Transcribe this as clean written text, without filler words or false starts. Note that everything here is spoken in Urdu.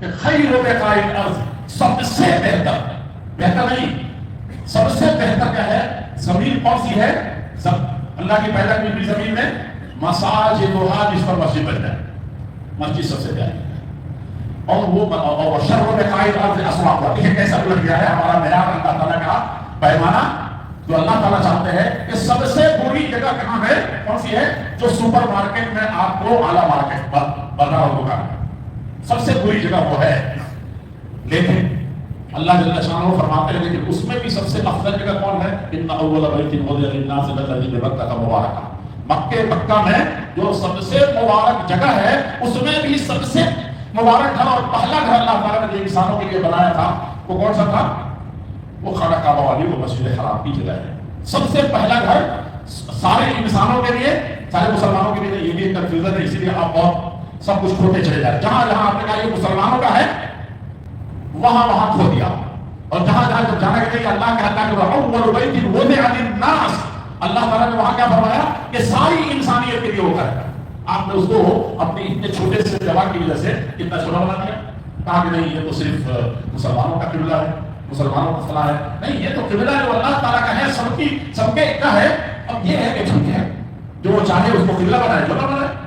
کہ خیر بقاء الارض، سب سے بہتر، بہتر نہیں، سب سے بہتر کیا ہے؟ زمین کون سی ہے؟ اللہ کی پیدا کی ہوئی زمین میں مساجدها، جس پر مسجد بن جائے، مسجد سب سے پیاری ہے۔ اور وہ شر بقاء الارض اسواقها، دیکھیں کیسا الٹ گیا ہے ہمارا معیار اللہ تعالیٰ کا پیمانہ، جو اللہ تعالیٰ چاہتے ہیں کہ سب سے بری جگہ کہاں ہے؟ کون سی ہے؟ جو سپر مارکیٹ میں آپ کو اعلیٰ مارکیٹ بازار ہوگا، سب سے بری جگہ وہ ہے۔ لیکن اللہ جل شانہ فرماتے ہیں کہ اس میں بھی سب سے افضل جگہ کون ہے؟ ان اول بیت وضع للناس الذی ببکہ مبارکہ، مکہ میں جو سب سے مبارک جگہ ہے، اس میں بھی سب سے مبارک گھر اور پہلا گھر اللہ تعالیٰ نے جو انسانوں کے لیے بنایا تھا وہ کون سا تھا؟ وہ خانہ کعبہ والی، وہ مسجد حرام کی جگہ ہے۔ سب سے پہلا گھر سارے انسانوں کے لیے، سارے مسلمانوں کے لیے، یہ بھی ایک کنفیوژن ہے، اسی لیے آپ بہت سب کچھ کھوتے چلے جائیں۔ جہاں جہاں آپ نے کہا یہ مسلمانوں کا ہے، وہاں کھو دیا، اور جہاں جہاں جب جانا کہ اللہ کا اول بیت وضع للناس، اللہ تعالیٰ نے وہاں کیا فرمایا کہ ساری انسانیت کے لیے وہ ہے۔ آپ نے اس کو اپنی اتنے چھوٹے سے جگہ کی وجہ سے اتنا چھوٹا بنا دیا، کہا کہ نہیں یہ تو صرف مسلمانوں کا قبلہ ہے، مسلمانوں کا فلاں ہے، نہیں یہ تو قبلہ جو اللہ تعالیٰ کا ہے، سب کے کا ہے۔ اب یہ ہے کہ ٹھیک ہے جو وہ چاہے اس کو قبلہ بنائے، جو نہ بنائے۔